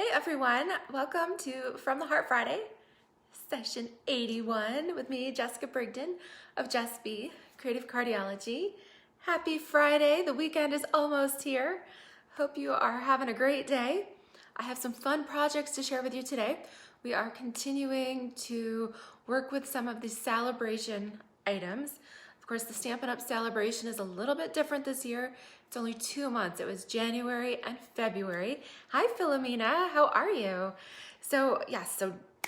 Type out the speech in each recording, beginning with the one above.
Hey everyone, welcome to From the Heart Friday, session 81 with me, Jessica Brigden of DSP, Creative Cardiology. Happy Friday, the weekend is almost here. Hope you are having a great day. I have some fun projects to share with you today. We are continuing to work with some of the celebration items. Of course, the Stampin' Up! Celebration is a little bit different this year. It's only 2 months. It was January and February. Hi, Philomena. How are you? So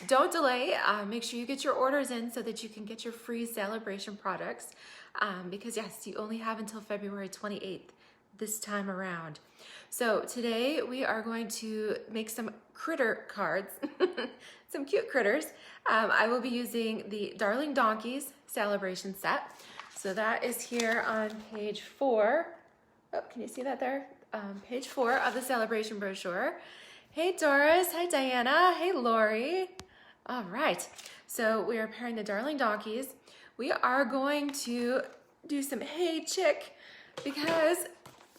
don't delay. Make sure you get your orders in so that you can get your free celebration products. Because yes, you only have until February 28th this time around. So today we are going to make some critter cards, some cute critters. I will be using the Darling Donkeys celebration set. So that is here on page 4. Oh, can you see that there? Page 4 of the celebration brochure. Hey Doris, hi Diana, hey Lori. All right, so we are pairing the Darling Donkeys. We are going to do some Hey Chick because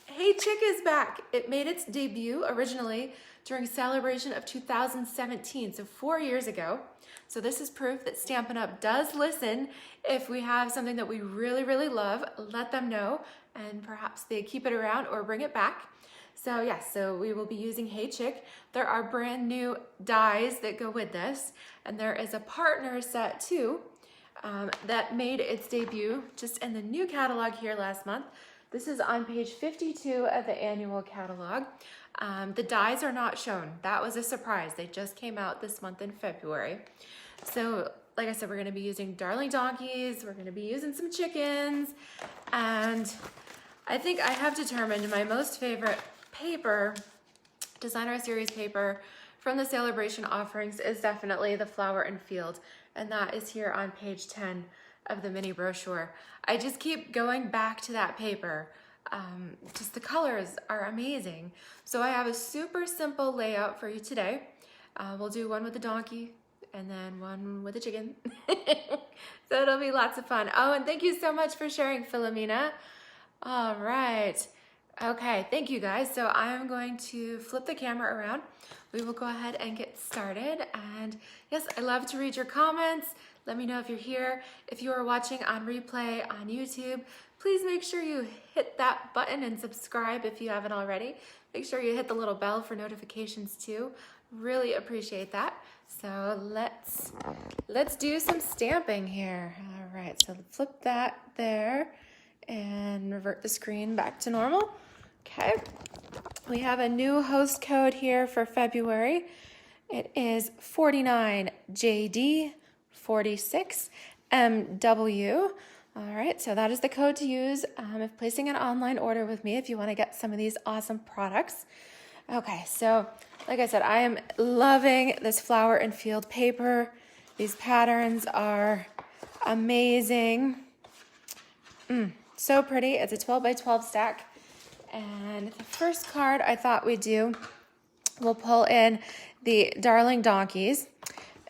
Hey Chick is back. It made its debut originally during celebration of 2017, so 4 years ago. So this is proof that Stampin' Up! Does listen. If we have something that we really, really love, let them know, and perhaps they keep it around or bring it back. So yes, so we will be using Hey Chick. There are brand new dies that go with this, and there is a partner set too that made its debut just in the new catalog here last month. This is on page 52 of the annual catalog. The dies are not shown. That was a surprise. They just came out this month in February. So like I said, we're gonna be using Darling Donkeys, we're gonna be using some chickens, and I think I have determined my most favorite paper, designer series paper from the celebration offerings is definitely the Flower and Field, and that is here on page 10 of the mini brochure. I just keep going back to that paper. Just the colors are amazing. So I have a super simple layout for you today. We'll do one with the donkey and then one with the chicken. So it'll be lots of fun. Oh, and thank you so much for sharing, Philomena. All right. Okay, thank you guys. So I'm going to flip the camera around. We will go ahead and get started. And yes, I love to read your comments. Let me know if you're here. If you are watching on replay on YouTube, please make sure you hit that button and subscribe if you haven't already. Make sure you hit the little bell for notifications too. Really appreciate that. So let's do some stamping here. All right, so flip that there and revert the screen back to normal. Okay, we have a new host code here for February. It is 49JD46MW. All right, so that is the code to use if placing an online order with me if you want to get some of these awesome products. Okay, so like I said, I am loving this Flower and Field paper. These patterns are amazing. So pretty. It's a 12 by 12 stack. And the first card I thought we'd do, we'll pull in the Darling Donkeys.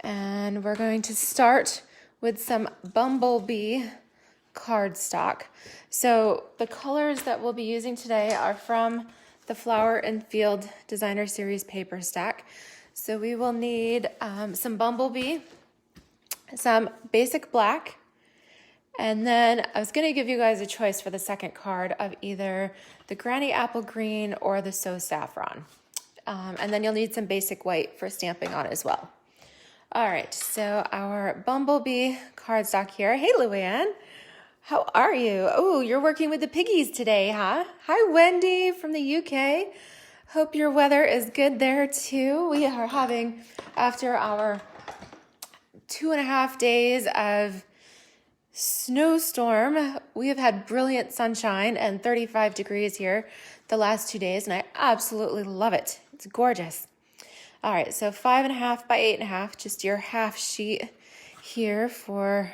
And we're going to start with some Bumblebee cardstock. So the colors that we'll be using today are from the Flower and Field Designer Series paper stack. So we will need some Bumblebee, some basic black, and then I was going to give you guys a choice for the second card of either the Granny Apple Green or the So Saffron. And then you'll need some basic white for stamping on as well. All right, so our Bumblebee cardstock here. Hey, Luann. How are you? Oh, you're working with the piggies today, huh? Hi, Wendy from the UK. Hope your weather is good there too. We are having, after our 2.5 days of snowstorm, we have had brilliant sunshine and 35 degrees here the last 2 days, and I absolutely love it. It's gorgeous. All right, so 5.5 by 8.5, just your half sheet here for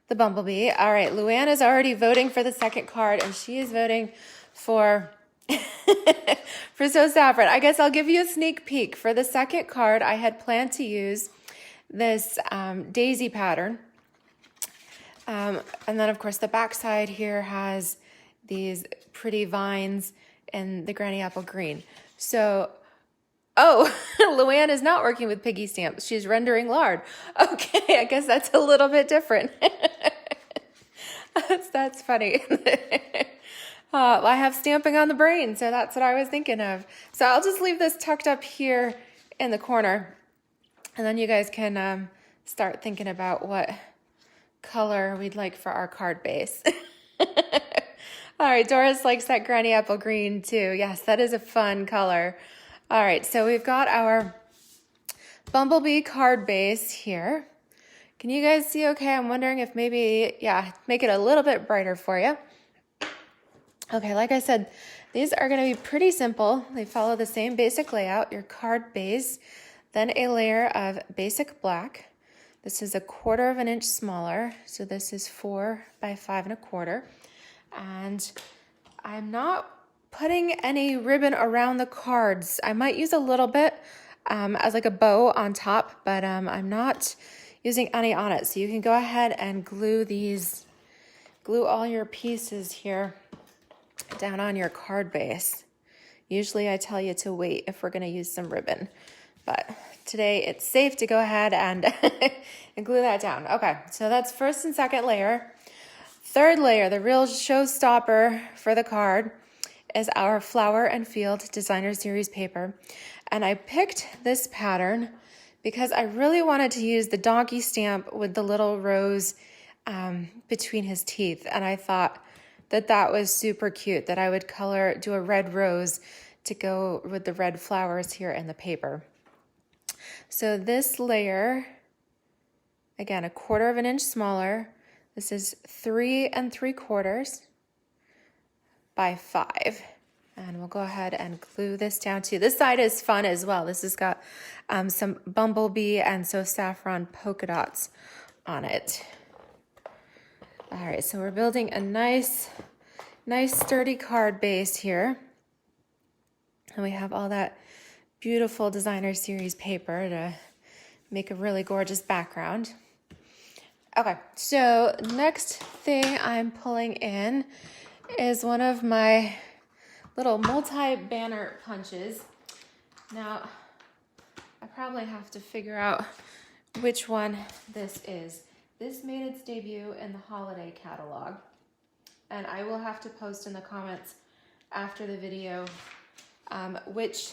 the Bumblebee. All right, Luann is already voting for the second card, and she is voting for for So Saffron. I guess I'll give you a sneak peek. For the second card, I had planned to use this daisy pattern. And then, of course, the back side here has these pretty vines and the Granny Apple Green. So Oh, Luann is not working with piggy stamps. She's rendering lard. Okay, I guess that's a little bit different. That's funny. I have stamping on the brain, so that's what I was thinking of. So I'll just leave this tucked up here in the corner, and then you guys can start thinking about what color we'd like for our card base. All right, Doris likes that granny apple green too. Yes, that is a fun color. All right, so we've got our bumblebee card base here. Can you guys see okay? I'm wondering if maybe, yeah, make it a little bit brighter for you. Okay, like I said, these are going to be pretty simple. They follow the same basic layout, your card base, then a layer of basic black. This is 1/4 of an inch smaller, so this is 4 by 5 1/4. And I'm not putting any ribbon around the cards. I might use a little bit as like a bow on top, but I'm not using any on it. So you can go ahead and glue all your pieces here down on your card base. Usually I tell you to wait if we're going to use some ribbon, but today it's safe to go ahead and, and glue that down. Okay, so that's first and second layer. Third layer, the real showstopper for the card, is our Flower and Field Designer Series paper. And I picked this pattern because I really wanted to use the donkey stamp with the little rose between his teeth. And I thought that was super cute, that I would do a red rose to go with the red flowers here in the paper. So this layer, again, 1/4 of an inch smaller. This is 3 3/4 by 5. And we'll go ahead and glue this down too. This side is fun as well. This has got some bumblebee and so saffron polka dots on it. All right, so we're building a nice sturdy card base here. And we have all that beautiful Designer Series paper to make a really gorgeous background. Okay, so next thing I'm pulling in is one of my little multi-banner punches. Now, I probably have to figure out which one this is. This made its debut in the holiday catalog, and I will have to post in the comments after the video which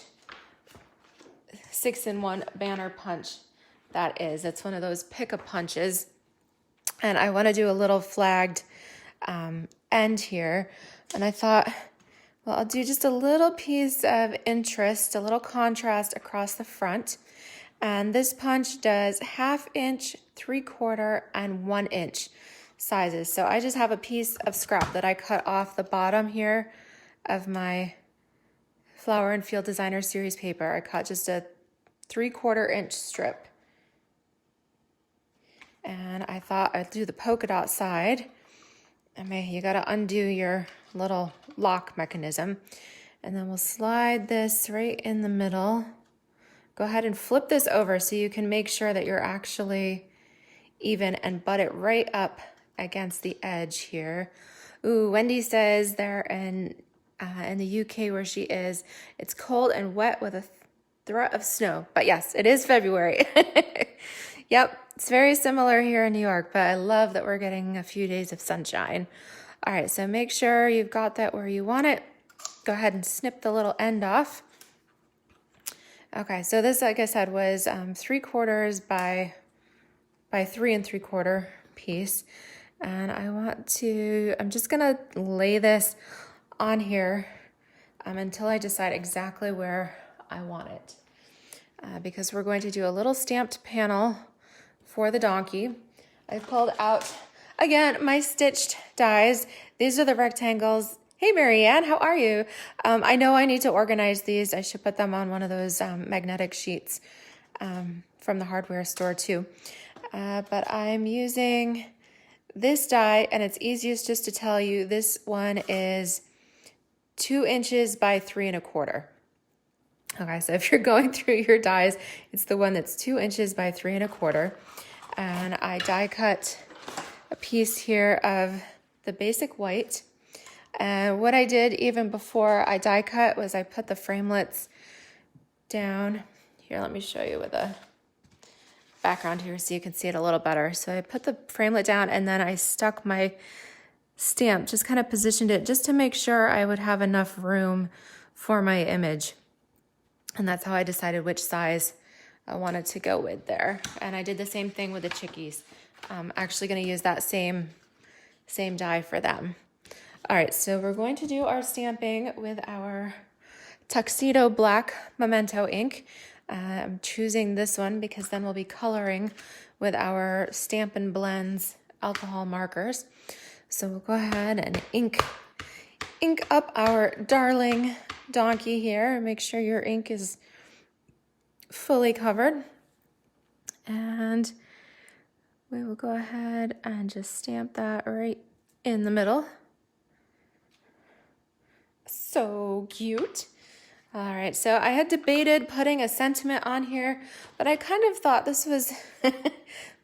6-in-1 banner punch that is. It's one of those pick-a punches, and I want to do a little flagged end here, and I thought, well, I'll do just a little piece of interest, a little contrast across the front. And this punch does 1/2 inch, 3/4, and 1 inch sizes. So I just have a piece of scrap that I cut off the bottom here of my Flower and Field Designer Series paper. I cut just a 3/4 inch strip. And I thought I'd do the polka dot side. You gotta undo your little lock mechanism. And then we'll slide this right in the middle. Go ahead and flip this over so you can make sure that you're actually even and butt it right up against the edge here. Ooh, Wendy says there in the UK where she is, it's cold and wet with a threat of snow. But yes, it is February. Yep, it's very similar here in New York, but I love that we're getting a few days of sunshine. All right, so make sure you've got that where you want it. Go ahead and snip the little end off. Okay, so this, like I said, was 3/4 by 3 3/4 piece. And I'm just gonna lay this on here until I decide exactly where I want it. Because we're going to do a little stamped panel for the donkey. I pulled out, again, my stitched dies. These are the rectangles. Hey, Marianne, how are you? I know I need to organize these. I should put them on one of those magnetic sheets from the hardware store too. But I'm using this die, and it's easiest just to tell you this one is 2 inches by 3 1/4. Okay, so if you're going through your dies, it's the one that's 2 inches by 3 1/4. And I die cut a piece here of the basic white. And what I did even before I die cut was I put the framelits down. Here, let me show you with a background here so you can see it a little better. So I put the framelit down and then I stuck my stamp, just kind of positioned it just to make sure I would have enough room for my image. And that's how I decided which size I wanted to go with there. And I did the same thing with the chickies. I'm actually going to use that same die for them. All right, so we're going to do our stamping with our Tuxedo Black Memento ink. I'm choosing this one because then we'll be coloring with our Stampin' Blends alcohol markers. So we'll go ahead and ink up our darling donkey here. Make sure your ink is fully covered. And we will go ahead and just stamp that right in the middle. So cute. All right, so I had debated putting a sentiment on here, but I kind of thought this was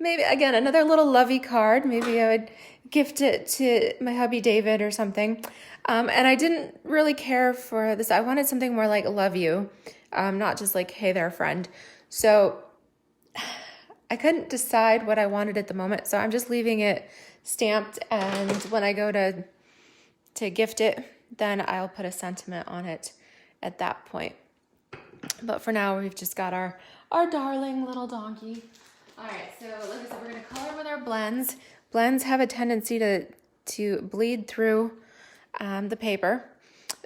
maybe, again, another little lovey card. Maybe I would gift it to my hubby David or something. And I didn't really care for this. I wanted something more like love you, not just like, hey there, friend. So I couldn't decide what I wanted at the moment, so I'm just leaving it stamped, and when I go to gift it, then I'll put a sentiment on it at that point. But for now, we've just got our darling little donkey. All right, so like I said, we're gonna color with our blends. Blends have a tendency to bleed through the paper.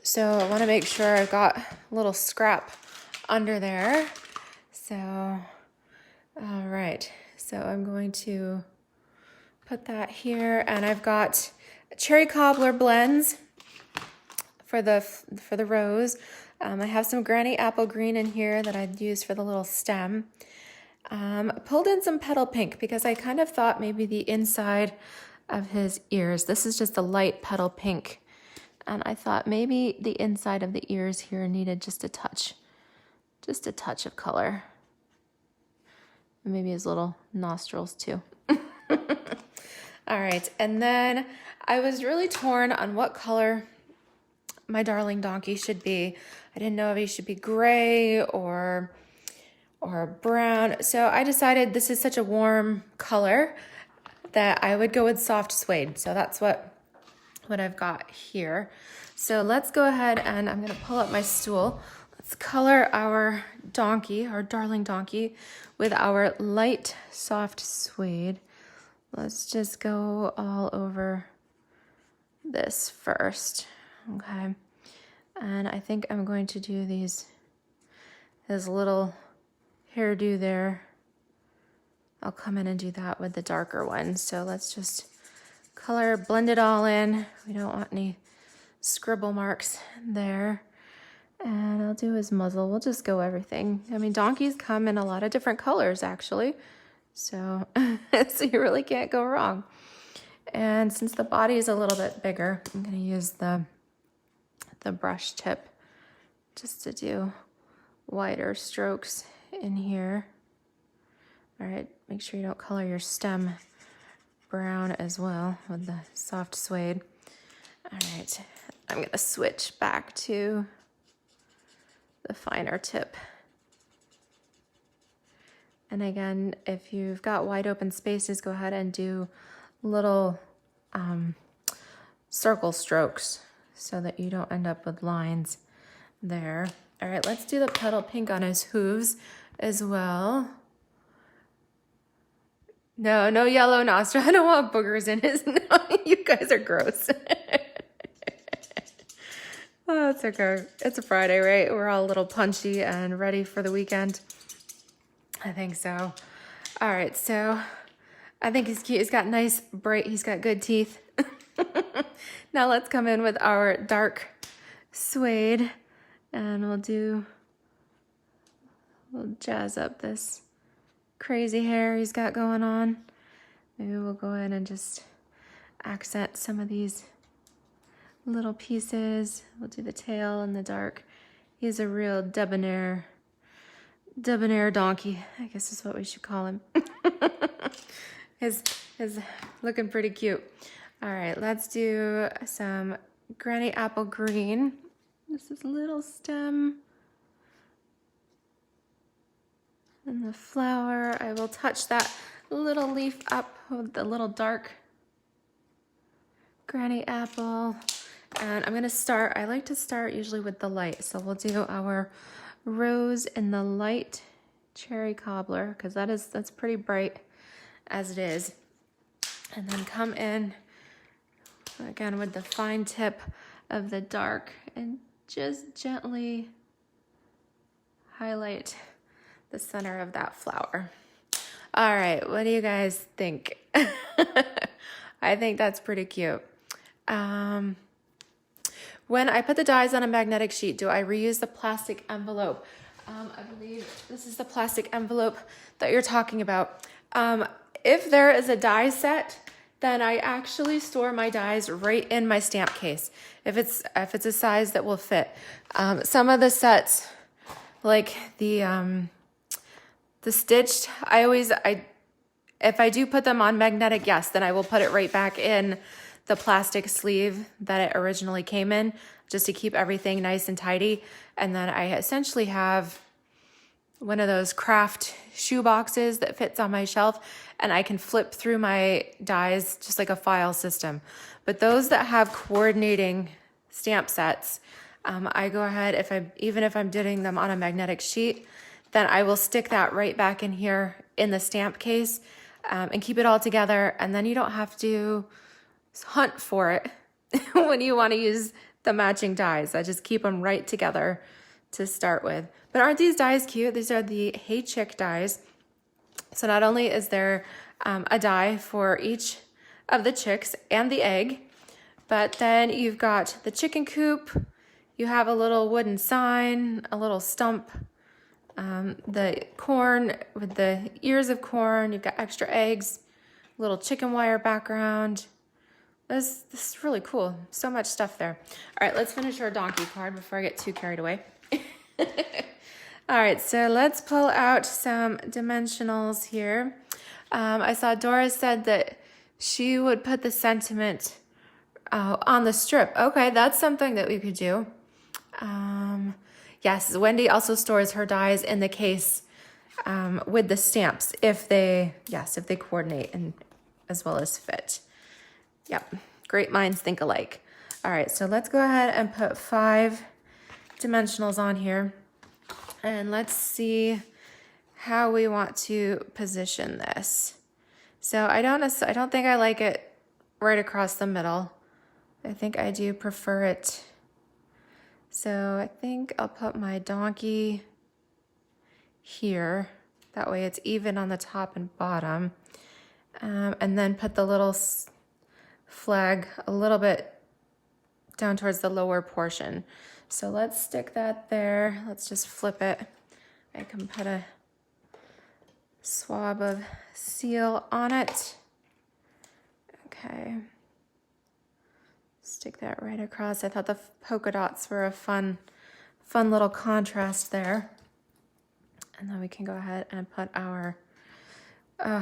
So I wanna make sure I've got a little scrap under there. So, all right, so I'm going to put that here, and I've got cherry cobbler blends for the rose. I have some granny apple green in here that I'd use for the little stem. Pulled in some petal pink because I kind of thought maybe the inside of his ears. This is just a light petal pink, and I thought maybe the inside of the ears here needed just a touch of color. And maybe his little nostrils too. All right, and then I was really torn on what color my darling donkey should be. I didn't know if he should be gray or brown. So I decided this is such a warm color that I would go with soft suede. So that's what I've got here. So let's go ahead, and I'm gonna pull up my stool. Let's color our donkey, our darling donkey, with our light soft suede. Let's just go all over this first, okay? And I think I'm going to do his little hairdo there. I'll come in and do that with the darker one. So let's just color, blend it all in. We don't want any scribble marks there. And I'll do his muzzle. We'll just go everything. I mean, donkeys come in a lot of different colors, actually. So, so you really can't go wrong. And since the body is a little bit bigger, I'm going to use the brush tip just to do wider strokes in here. All right, make sure you don't color your stem brown as well with the soft suede. All right, I'm going to switch back to the finer tip. And again, if you've got wide open spaces, go ahead and do little circle strokes so that you don't end up with lines there. All right, let's do the petal pink on his hooves as well. No yellow nostril. I don't want boogers in his nose. You guys are gross. Oh, it's okay. It's a Friday, right? We're all a little punchy and ready for the weekend. I think so. All right, so I think he's cute. He's got nice, bright, he's got good teeth. Now let's come in with our dark suede, and we'll jazz up this crazy hair he's got going on. Maybe we'll go in and just accent some of these little pieces. We'll do the tail in the dark. He's a real debonair donkey, I guess is what we should call him. His looking pretty cute. All right, let's do some granny apple green. This is a little stem. And the flower, I will touch that little leaf up with the little dark granny apple. And I'm gonna start, I like to start usually with the light. So we'll do our rose in the light cherry cobbler, because that's pretty bright as it is. And then come in again with the fine tip of the dark and just gently highlight the center of that flower. All right, what do you guys think? I think that's pretty cute. When I put the dies on a magnetic sheet, do I reuse the plastic envelope? I believe this is the plastic envelope that you're talking about. If there is a die set, then I actually store my dies right in my stamp case. If it's a size that will fit. Some of the sets, like the stitched, if I do put them on magnetic, yes, then I will put it right back in the plastic sleeve that it originally came in, just to keep everything nice and tidy. And then I essentially have one of those craft shoe boxes that fits on my shelf, and I can flip through my dies just like a file system. But those that have coordinating stamp sets, I go ahead, even if I'm doing them on a magnetic sheet, then I will stick that right back in here in the stamp case, and keep it all together. And then you don't have to hunt for it when you want to use the matching dies. I just keep them right together to start with. But aren't these dies cute? These are the Hey Chick dies. So not only is there a die for each of the chicks and the egg, but then you've got the chicken coop, you have a little wooden sign, a little stump, the corn with the ears of corn, you've got extra eggs, little chicken wire background. This is really cool. So much stuff there. All right, let's finish our donkey card before I get too carried away. All right, so let's pull out some dimensionals here. I saw Dora said that she would put the sentiment on the strip. Okay, that's something that we could do. Yes, Wendy also stores her dies in the case with the stamps if they coordinate and as well as fit. Yep, great minds think alike. All right, so let's go ahead and put 5 dimensionals on here, and let's see how we want to position this. So I don't think I like it right across the middle. I think I do prefer it. So I think I'll put my donkey here. That way it's even on the top and bottom. And then put the little flag a little bit down towards the lower portion. So let's stick that there. Let's just flip it. I can put a swab of seal on it. Okay. Stick that right across. I thought the polka dots were a fun little contrast there. And then we can go ahead and put our,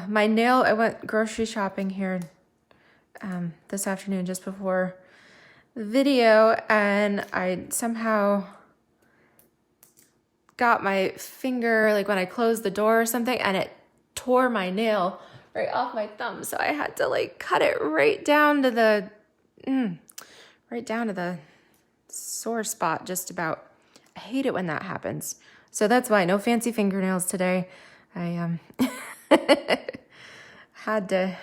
my nail, I went grocery shopping here this afternoon just before the video, and I somehow got my finger, like when I closed the door or something, and it tore my nail right off my thumb. So I had to like cut it right down to the, sore spot just about. I hate it when that happens. So that's why no fancy fingernails today. I had to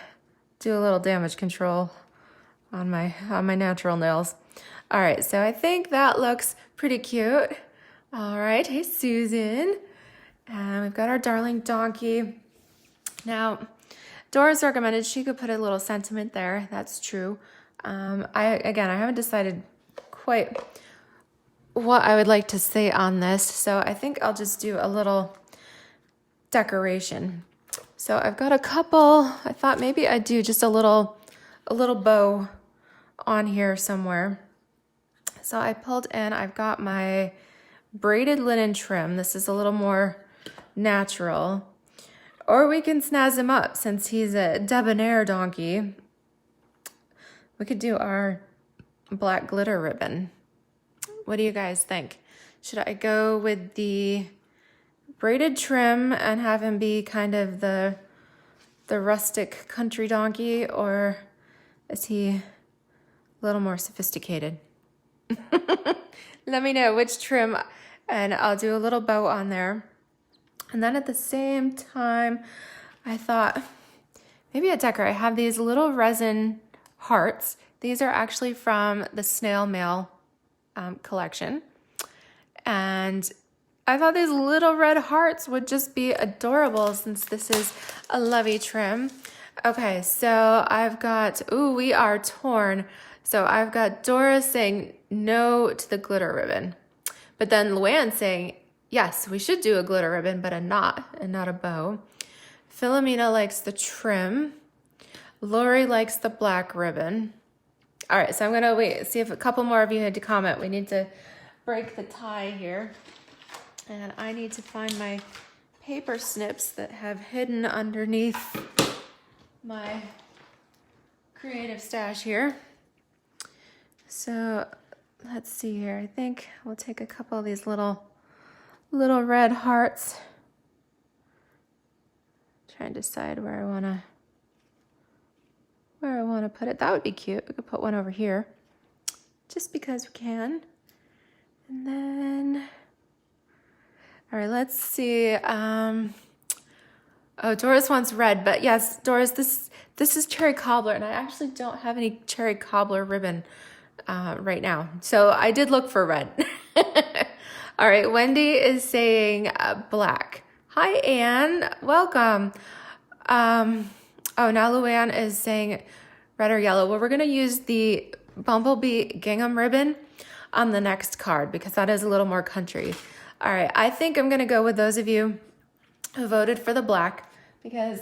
do a little damage control on my natural nails. All right, so I think that looks pretty cute. All right, hey Susan. And we've got our darling donkey. Now, Dora's recommended she could put a little sentiment there. That's true. I haven't decided quite what I would like to say on this, so I think I'll just do a little decoration. So I've got a couple. I thought maybe I'd do just a little bow on here somewhere. So I pulled in, I've got my braided linen trim. This is a little more natural. Or we can snazz him up since he's a debonair donkey. We could do our black glitter ribbon. What do you guys think? Should I go with the braided trim and have him be kind of the rustic country donkey, or is he a little more sophisticated? Let me know which trim, and I'll do a little bow on there. And then at the same time, I thought maybe a decor. I have these little resin hearts. These are actually from the snail mail collection. And I thought these little red hearts would just be adorable since this is a lovey trim. Okay, so I've got, ooh, we are torn. So I've got Dora saying no to the glitter ribbon. But then Luann saying, yes, we should do a glitter ribbon, but a knot and not a bow. Philomena likes the trim. Lori likes the black ribbon. All right, so I'm gonna wait, see if a couple more of you had to comment. We need to break the tie here. And I need to find my paper snips that have hidden underneath my creative stash here. So let's see here. I think we'll take a couple of these little red hearts. Try and decide where I wanna put it. That would be cute. We could put one over here, just because we can. And then, all right, let's see. Oh, Doris wants red, but yes, Doris, this is cherry cobbler, and I actually don't have any cherry cobbler ribbon right now. So I did look for red. All right, Wendy is saying black. Hi, Anne, welcome. Oh, now Luann is saying red or yellow. Well, we're gonna use the Bumblebee gingham ribbon on the next card because that is a little more country. All right, I think I'm gonna go with those of you who voted for the black because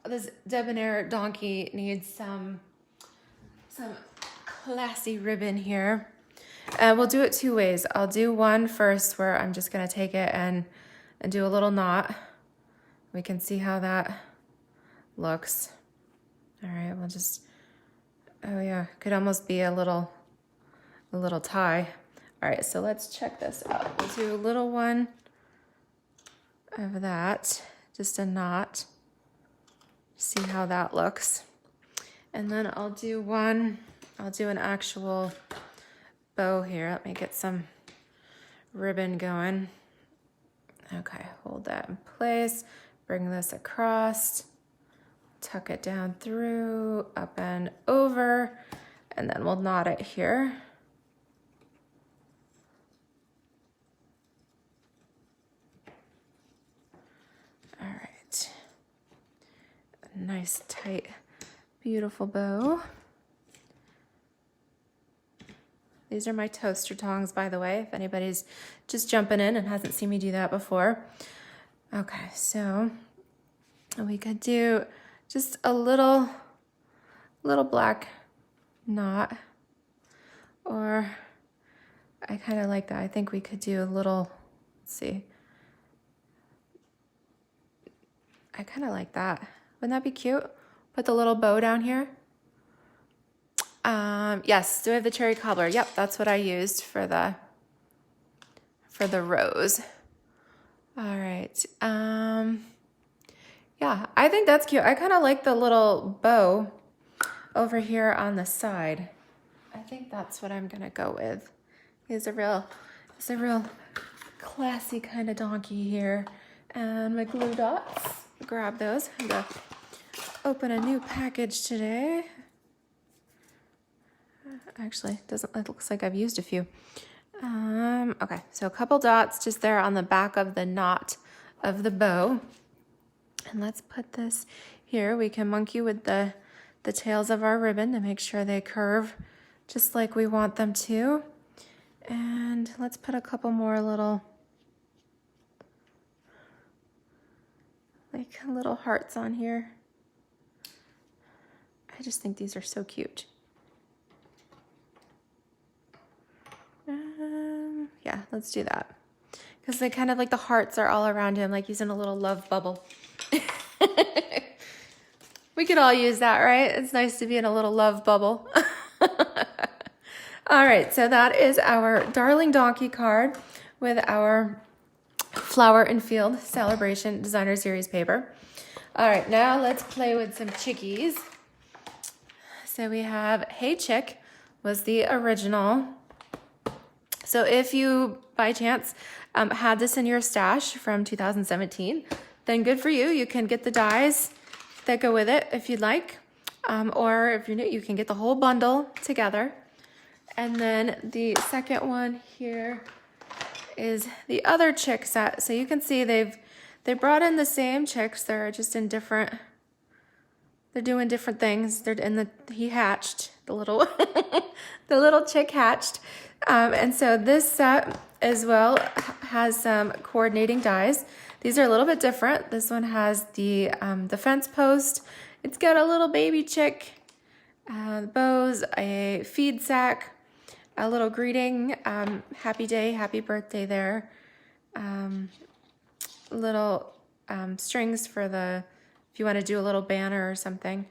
this debonair donkey needs some classy ribbon here. We'll do it two ways. I'll do one first where I'm just gonna take it and do a little knot. We can see how that looks. All right, we'll just, oh yeah, could almost be a little tie. All right, so let's check this out. We'll do a little one of that, just a knot. See how that looks. And then I'll do an actual bow here. Let me get some ribbon going. Okay, hold that in place. Bring this across. Tuck it down through, up and over, and then we'll knot it here. All right. A nice, tight, beautiful bow. These are my toaster tongs, by the way, if anybody's just jumping in and hasn't seen me do that before. Okay, so we could do just a little black knot, or I kind of like that. I think we could do a little, let's see. I kind of like that. Wouldn't that be cute? Put the little bow down here. Yes, do I have the cherry cobbler? Yep, that's what I used for the rose. All right. Yeah, I think that's cute. I kind of like the little bow over here on the side. I think that's what I'm gonna go with. It's a real classy kind of donkey here. And my glue dots, grab those. I'm gonna open a new package today. Actually, it looks like I've used a few. Okay, so a couple dots just there on the back of the knot of the bow. And let's put this here. We can monkey with the tails of our ribbon to make sure they curve just like we want them to. And let's put a couple more little hearts on here. I just think these are so cute. Yeah, let's do that. Because they kind of like the hearts are all around him, like he's in a little love bubble. We could all use that, right? It's nice to be in a little love bubble. All right, so that is our Darling Donkey card with our Flower and Field Celebration Designer Series paper. All right, now let's play with some chickies. So we have Hey Chick was the original. So if you, by chance, had this in your stash from 2017, then good for you. You can get the dies that go with it if you'd like. Or if you're new, you can get the whole bundle together. And then the second one here is the other chick set. So you can see they brought in the same chicks. They're just in different, they're doing different things. They're in he hatched, the little, the little chick hatched. And so this set as well has some coordinating dies. These are a little bit different. This one has the fence post. It's got a little baby chick, bows, a feed sack, a little greeting, happy day, happy birthday there. Little strings for if you want to do a little banner or something.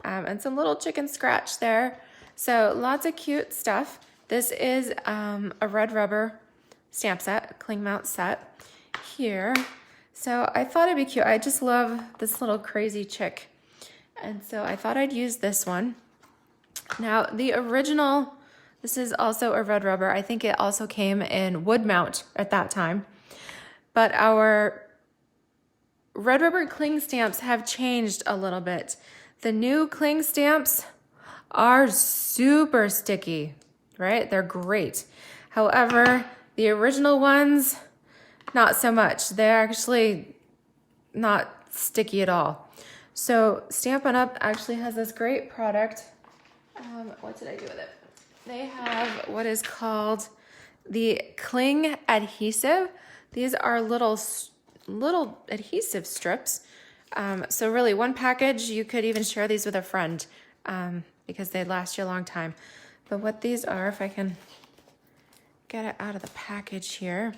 And some little chicken scratch there. So lots of cute stuff. This is a red rubber stamp set, cling mount set here. So I thought it'd be cute. I just love this little crazy chick. And so I thought I'd use this one. Now the original, this is also a red rubber. I think it also came in wood mount at that time. But our red rubber cling stamps have changed a little bit. The new cling stamps are super sticky, right? They're great. However, the original ones, not so much. They're actually not sticky at all. So Stampin' Up! Actually has this great product. What did I do with it? They have what is called the cling adhesive. These are little adhesive strips. So really one package, you could even share these with a friend because they last you a long time. But what these are, if I can get it out of the package here,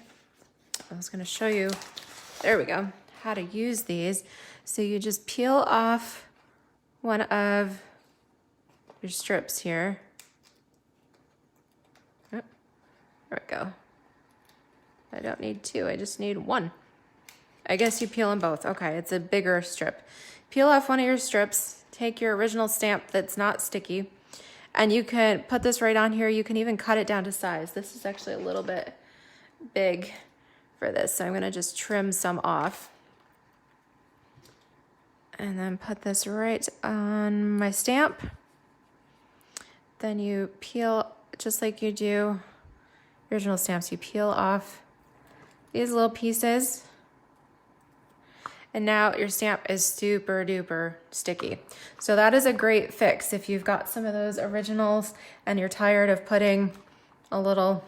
I was gonna show you, there we go, how to use these. So you just peel off one of your strips here. Oh, there we go. I don't need two, I just need one. I guess you peel them both. Okay, it's a bigger strip. Peel off one of your strips, take your original stamp that's not sticky, and you can put this right on here. You can even cut it down to size. This is actually a little bit big for this, so I'm gonna just trim some off. And then put this right on my stamp. Then you peel, just like you do original stamps, you peel off these little pieces. And now your stamp is super duper sticky. So that is a great fix if you've got some of those originals and you're tired of putting a little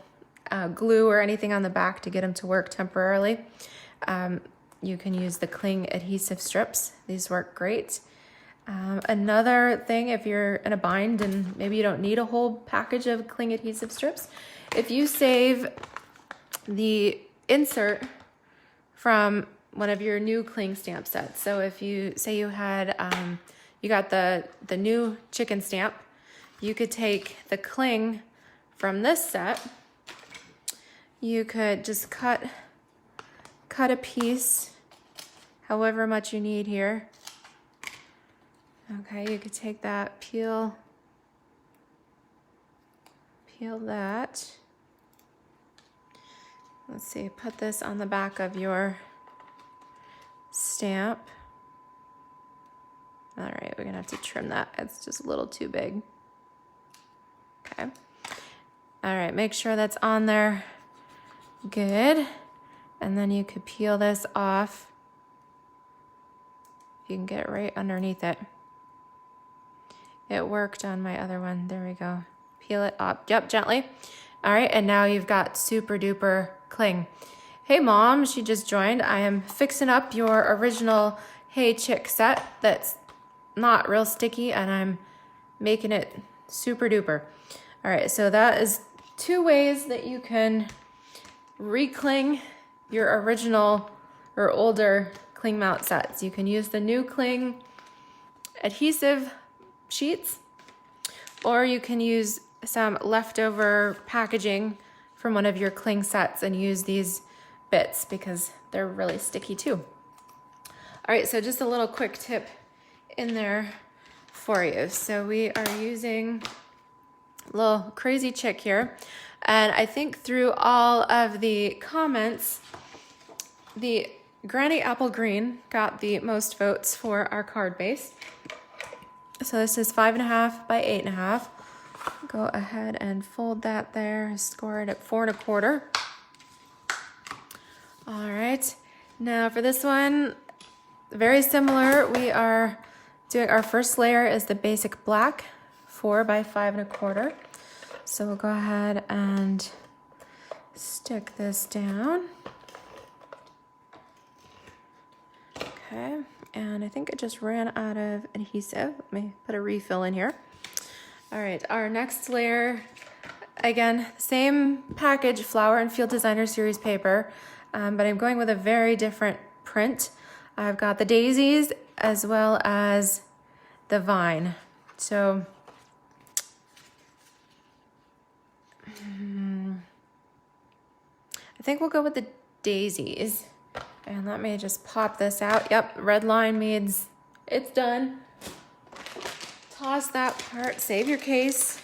glue or anything on the back to get them to work temporarily. You can use the cling adhesive strips. These work great. Another thing, if you're in a bind and maybe you don't need a whole package of cling adhesive strips, if you save the insert from one of your new cling stamp sets. So if you say you had, you got the new chicken stamp, you could take the cling from this set. You could just cut a piece, however much you need here. Okay, you could take that, peel that. Let's see, put this on the back of your stamp. All right, we're gonna have to trim that. It's just a little too big. Okay. All right, make sure that's on there. Good. And then you could peel this off. You can get right underneath it. It worked on my other one. There we go. Peel it up. Yep, gently. All right, and now you've got super duper cling. Hey mom, she just joined. I am fixing up your original Hey Chick set that's not real sticky, and I'm making it super duper. All right, so that is 2 ways that you can re-cling your original or older cling mount sets. You can use the new cling adhesive sheets, or you can use some leftover packaging from one of your cling sets and use these bits because they're really sticky too. All right, so just a little quick tip in there for you. So we are using a little crazy chick here. And I think through all of the comments, the Granny Apple Green got the most votes for our card base. So this is 5.5 by 8.5. Go ahead and fold that there, score it at 4 1/4. All right, now for this one, very similar. We are doing our first layer is the basic black, 4 by 5 1/4. So we'll go ahead and stick this down. Okay, and I think it just ran out of adhesive. Let me put a refill in here. All right, our next layer, again, same package, Flower and Field Designer Series paper, but I'm going with a very different print. I've got the daisies as well as the vine. So I think we'll go with the daisies. And let me just pop this out. Yep, red line means it's done. Toss that part, save your case.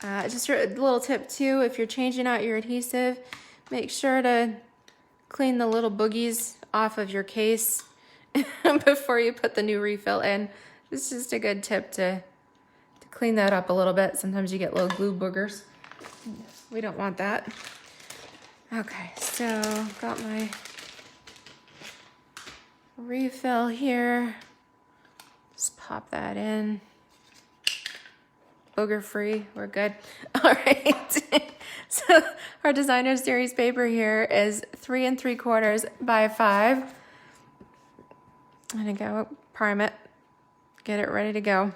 Just a little tip too, if you're changing out your adhesive, make sure to clean the little boogies off of your case before you put the new refill in. It's just a good tip to clean that up a little bit. Sometimes you get little glue boogers. We don't want that. Okay, so got my refill here. Just pop that in. Booger free, we're good. All right, so our designer series paper here is 3 3/4 by 5. I'm gonna go prime it, get it ready to go.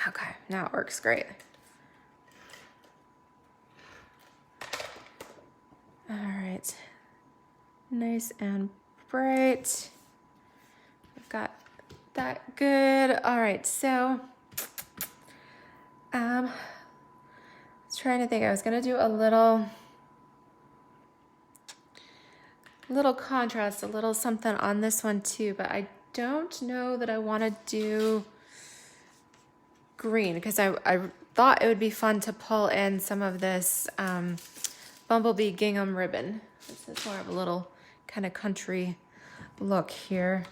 Okay, now it works great. All right, nice and bright. We've got that good. All right, so I was trying to think. I was gonna do a little contrast, a little something on this one too, but I don't know that I want to do green because I thought it would be fun to pull in some of this Bumblebee gingham ribbon. This is more of a little kind of country look here.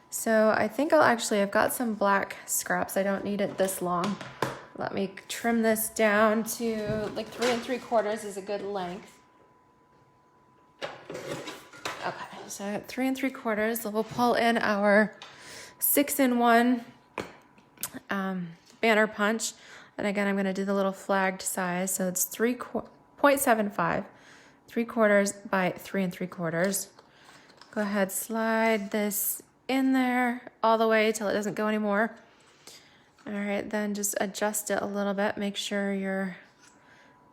So I think I've got some black scraps. I don't need it this long. Let me trim this down to like 3 3/4 is a good length. Okay, so I got 3 3/4. We'll pull in our 6-in-1 banner punch. And again, I'm gonna do the little flagged size. So it's 0.75, 3/4 by 3 3/4. Go ahead, slide this in there all the way till it doesn't go anymore. All right, then just adjust it a little bit. Make sure you're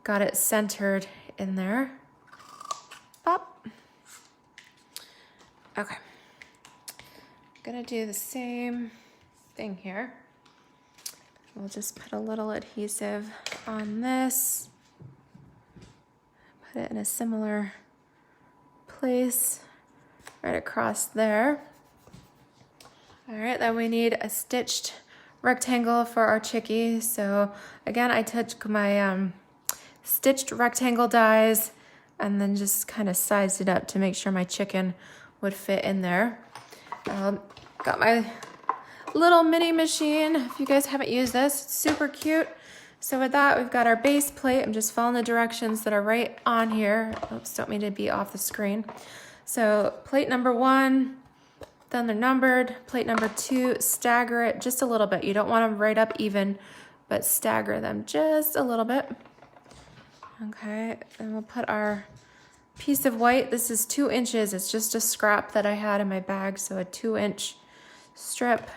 got it centered in there. Pop. Okay. I'm gonna do the same thing here. We'll just put a little adhesive on this. Put it in a similar place right across there. All right, then we need a stitched rectangle for our chickie. So again, I took my stitched rectangle dies and then just kind of sized it up to make sure my chicken would fit in there. Got my little mini machine. If you guys haven't used this, it's super cute. So with that, we've got our base plate. I'm just following the directions that are right on here. Oops, don't mean to be off the screen. So plate number 1, then they're numbered. Plate number 2, stagger it just a little bit. You don't want them right up even, but stagger them just a little bit. Okay, and we'll put our piece of white. This is 2 inches. It's just a scrap that I had in my bag, so a 2-inch strip.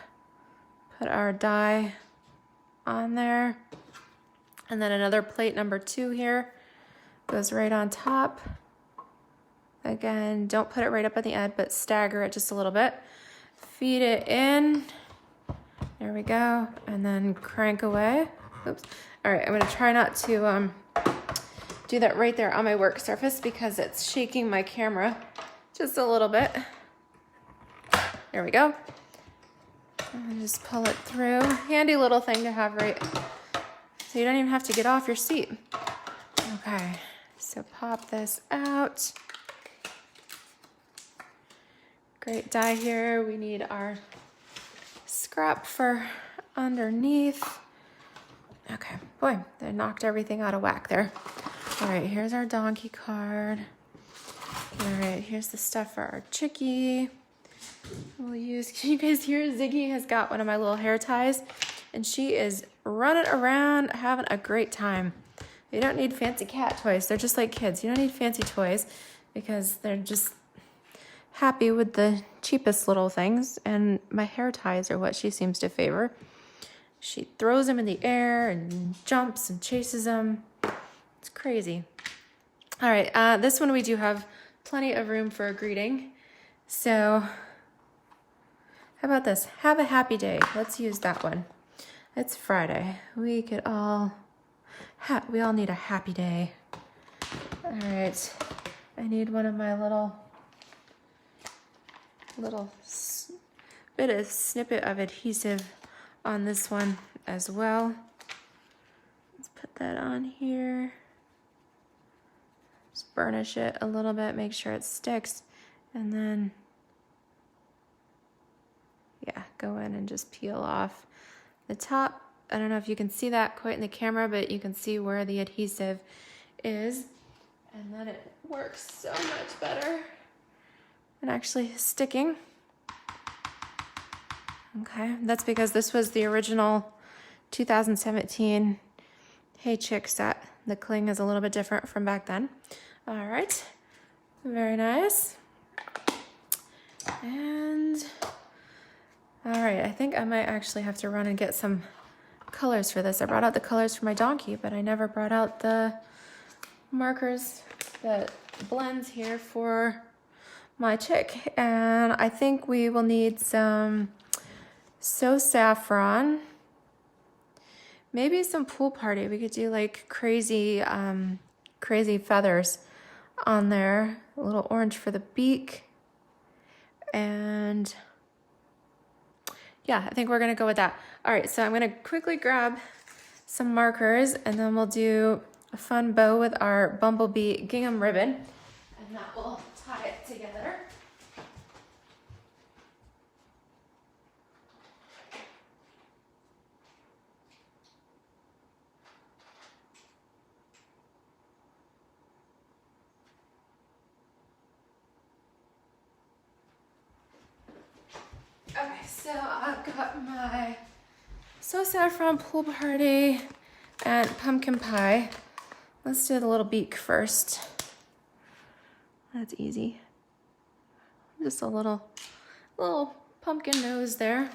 Put our die on there. And then another plate number 2 here goes right on top. Again, don't put it right up at the end, but stagger it just a little bit. Feed it in. There we go. And then crank away. Oops. All right, I'm gonna try not to do that right there on my work surface because it's shaking my camera just a little bit. There we go. And just pull it through. Handy little thing to have right, so you don't even have to get off your seat. Okay, so pop this out. Great die here. We need our scrap for underneath. Okay, boy, they knocked everything out of whack there. All right, here's our donkey card. All right, here's the stuff for our chickie. We'll use, can you guys hear Ziggy has got one of my little hair ties and she is running around having a great time. You don't need fancy cat toys. They're just like kids. You don't need fancy toys because they're just happy with the cheapest little things, and my hair ties are what she seems to favor. She throws them in the air and jumps and chases them. It's crazy. All right, this one we do have plenty of room for a greeting. So how about this? Have a happy day. Let's use that one. It's Friday. We could all, we all need a happy day. All right, I need one of my little bit of snippet of adhesive on this one as well. Let's put that on here. Just burnish it a little bit, make sure it sticks, and then yeah, go in and just peel off the top. I don't know if you can see that quite in the camera, but you can see where the adhesive is, and then it works so much better and actually sticking. Okay, that's because this was the original 2017 Hey Chick set. The cling is a little bit different from back then. All right, very nice. And all right, I think I might actually have to run and get some colors for this. I brought out the colors for my donkey, but I never brought out the markers, the blends here for my chick. And I think we will need some So Saffron, maybe some Pool Party. We could do like crazy feathers on there, a little orange for the beak, and yeah, I think we're gonna go with that. All right, so I'm gonna quickly grab some markers and then we'll do a fun bow with our bumblebee gingham ribbon, and that will tie it together. Okay, so I've got my So Saffron Pool Party and pumpkin pie. Let's do the little beak first. That's easy. Just a little pumpkin nose there.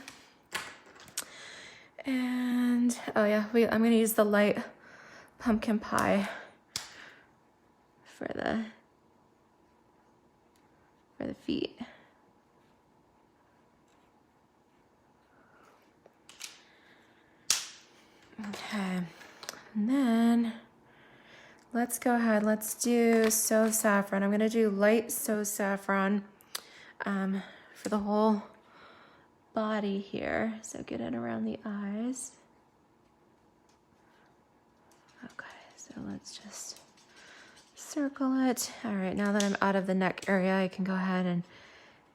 And oh yeah, I'm gonna use the light pumpkin pie for the feet. Okay, and then let's go ahead, let's do So Saffron. I'm gonna do light So Saffron for the whole body here. So get it around the eyes. Okay, so let's just circle it. All right, now that I'm out of the neck area, I can go ahead and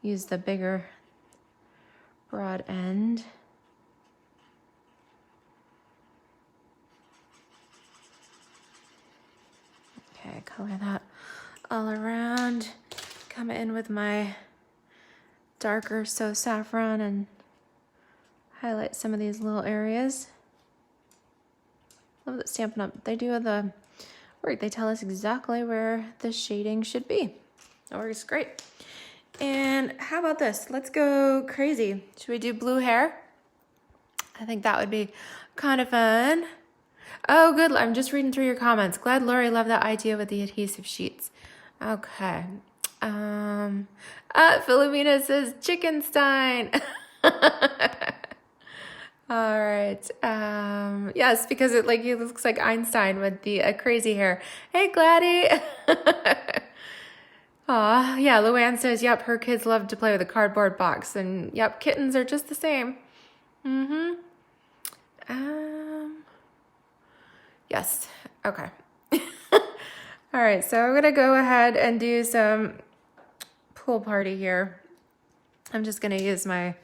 use the bigger broad end. Okay, color that all around. Come in with my darker So Saffron and highlight some of these little areas. Love that Stampin' Up. They do the work. They tell us exactly where the shading should be. That works great. And how about this? Let's go crazy. Should we do blue hair? I think that would be kind of fun. Oh, good. I'm just reading through your comments. Glad Lori loved that idea with the adhesive sheets. Okay. Philomena says Chickenstein. All right. Yes, because it looks like Einstein with the crazy hair. Hey, Gladdy. Aw, yeah, Luann says, yep, her kids love to play with a cardboard box. And yep, kittens are just the same. Mm-hmm. Yes. Okay. All right, so I'm gonna go ahead and do some pool party here. I'm just gonna use my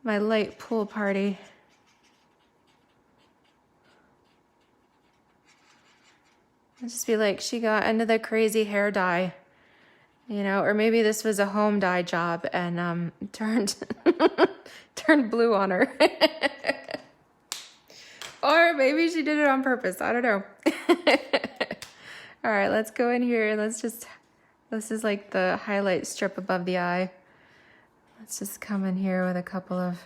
light pool party. I'll just be like, she got into the crazy hair dye, you know, or maybe this was a home dye job and turned turned blue on her. Or maybe she did it on purpose. I don't know. All right, let's go in here and this is like the highlight strip above the eye. Let's just come in here with a couple of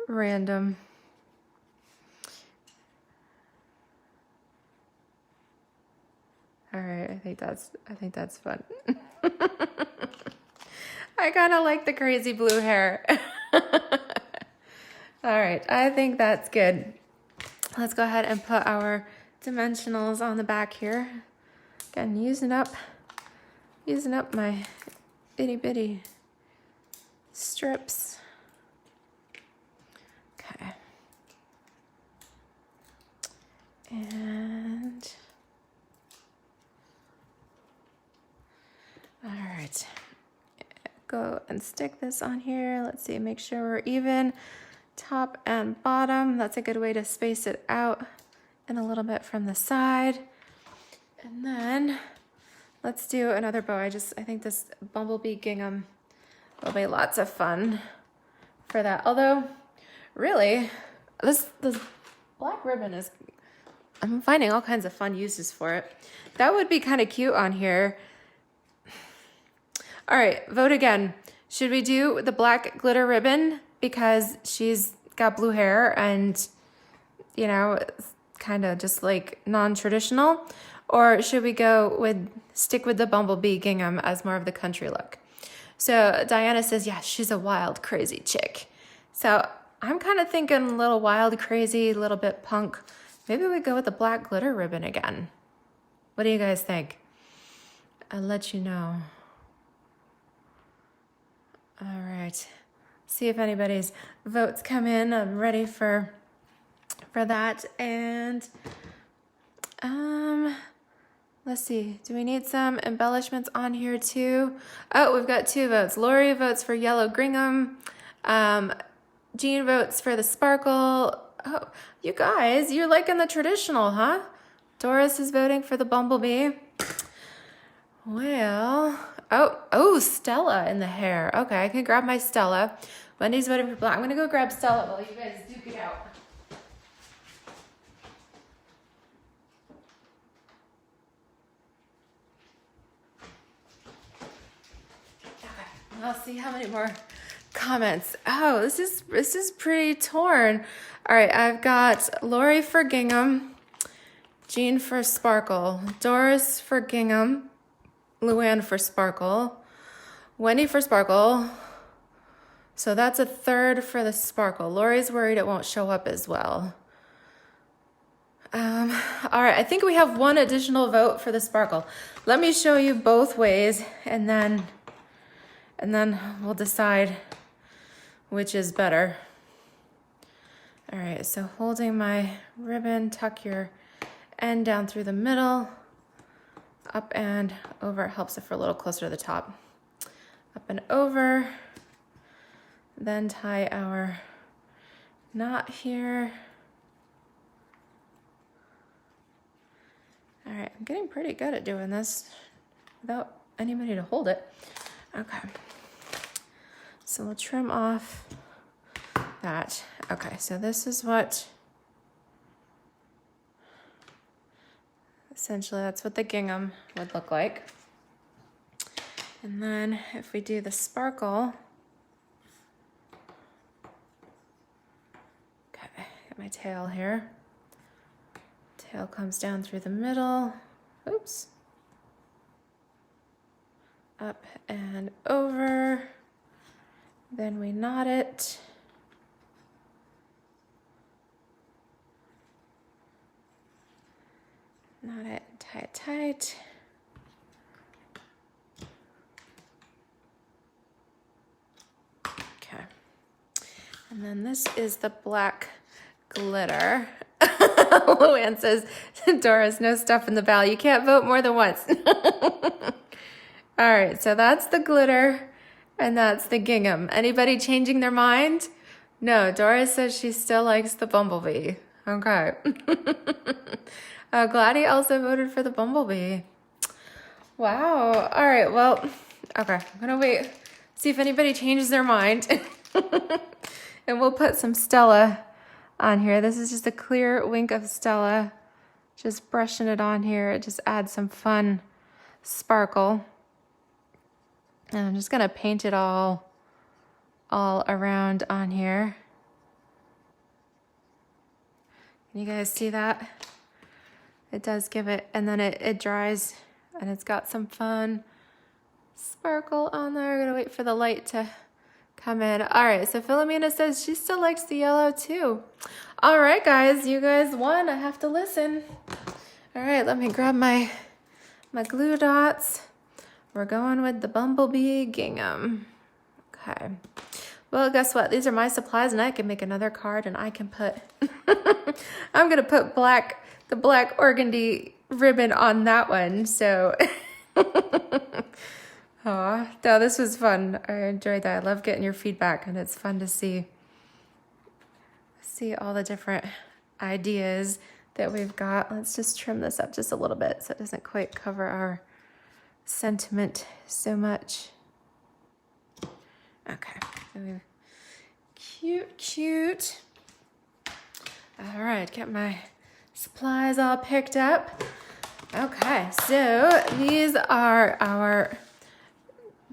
random. All right, I think that's fun. I kind of like the crazy blue hair. All right, I think that's good. Let's go ahead and put our dimensionals on the back here. Again, using up my itty bitty strips. Okay. And all right, go and stick this on here. Let's see, make sure we're even top and bottom. That's a good way to space it out and a little bit from the side. And then let's do another bow. I think this bumblebee gingham will be lots of fun for that. Although, really, this black ribbon I'm finding all kinds of fun uses for it. That would be kind of cute on here. All right, vote again. Should we do the black glitter ribbon because she's got blue hair and, you know, it's kind of just like non-traditional? Or should we stick with the bumblebee gingham as more of the country look? So Diana says, yeah, she's a wild, crazy chick. So I'm kind of thinking a little wild, crazy, a little bit punk. Maybe we go with the black glitter ribbon again. What do you guys think? I'll let you know. All right. See if anybody's votes come in. I'm ready for that. And let's see. Do we need some embellishments on here too? Oh, we've got 2 votes. Lori votes for yellow gingham. Jean votes for the sparkle. Oh, you guys, you're liking the traditional, huh? Doris is voting for the bumblebee. Well, oh, Stella in the hair. Okay, I can grab my Stella. Wendy's voting for black. I'm gonna go grab Stella while you guys duke it out. Okay, I'll see how many more comments. Oh, this is pretty torn. All right, I've got Lori for gingham, Jean for sparkle, Doris for gingham, Luann for sparkle, Wendy for sparkle. So that's a third for the sparkle. Lori's worried it won't show up as well. All right, I think we have 1 additional vote for the sparkle. Let me show you both ways, and then we'll decide which is better. All right, so holding my ribbon, tuck your end down through the middle, up and over. It helps if we're a little closer to the top. Up and over, then tie our knot here. All right, I'm getting pretty good at doing this without anybody to hold it. Okay, so we'll trim off that. Okay, so this is what, essentially that's what the gingham would look like. And then if we do the sparkle, okay, got my tail here. Tail comes down through the middle, oops, up and over, then we knot it. Knot it, tie it tight. Okay. And then this is the black glitter. Luann says, Doris, no stuff in the ballot. You can't vote more than once. All right, so that's the glitter and that's the gingham. Anybody changing their mind? No, Doris says she still likes the bumblebee. Okay. Gladys also voted for the bumblebee. Wow. All right, well, okay. I'm gonna wait, see if anybody changes their mind. And we'll put some Stella on here. This is just a clear wink of Stella. Just brushing it on here. It just adds some fun sparkle. And I'm just gonna paint it all around on here. Can you guys see that? It does give it, and then it dries and it's got some fun sparkle on there. I'm gonna wait for the light to come in. All right, so Philomena says she still likes the yellow too. All right, guys, you guys won. I have to listen. All right, let me grab my glue dots. We're going with the bumblebee gingham. Okay. Well, guess what? These are my supplies, and I can make another card, and I can put, I'm gonna put the black organdy ribbon on that one. So, oh, no, this was fun. I enjoyed that. I love getting your feedback, and it's fun to see all the different ideas that we've got. Let's just trim this up just a little bit so it doesn't quite cover our sentiment so much. Okay, cute. All right, get my supplies all picked up. Okay, so these are our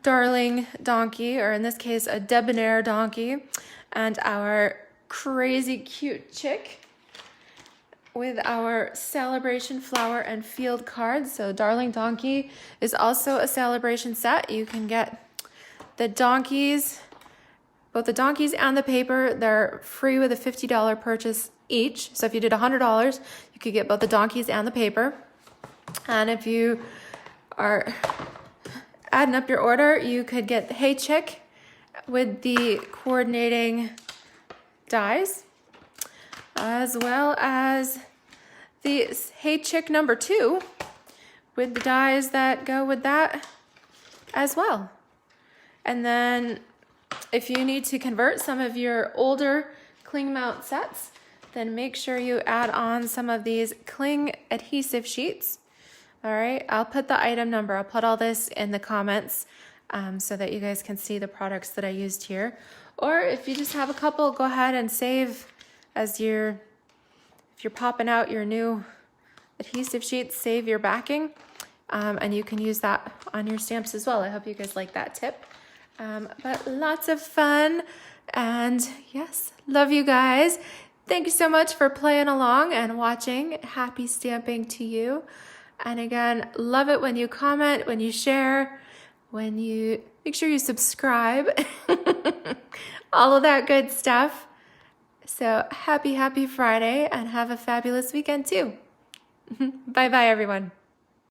darling donkey, or in this case, a debonair donkey, and our crazy cute chick with our celebration flower and field cards. So darling donkey is also a celebration set. You can get the donkeys, both the donkeys and the paper. They're free with a $50 purchase each. So if you did $100, you could get both the donkeys and the paper. And if you are adding up your order, you could get the Hey Chick with the coordinating dies, as well as the Hey Chick number 2 with the dies that go with that as well. And then if you need to convert some of your older cling mount sets, then make sure you add on some of these cling adhesive sheets. All right, I'll put the item number, I'll put all this in the comments so that you guys can see the products that I used here. Or if you just have a couple, go ahead and save as if you're popping out your new adhesive sheets, save your backing, and you can use that on your stamps as well. I hope you guys like that tip. But lots of fun, and yes, love you guys. Thank you so much for playing along and watching. Happy stamping to you. And again, love it when you comment, when you share, when you make sure you subscribe, all of that good stuff. So happy Friday, and have a fabulous weekend too. Bye-bye, everyone.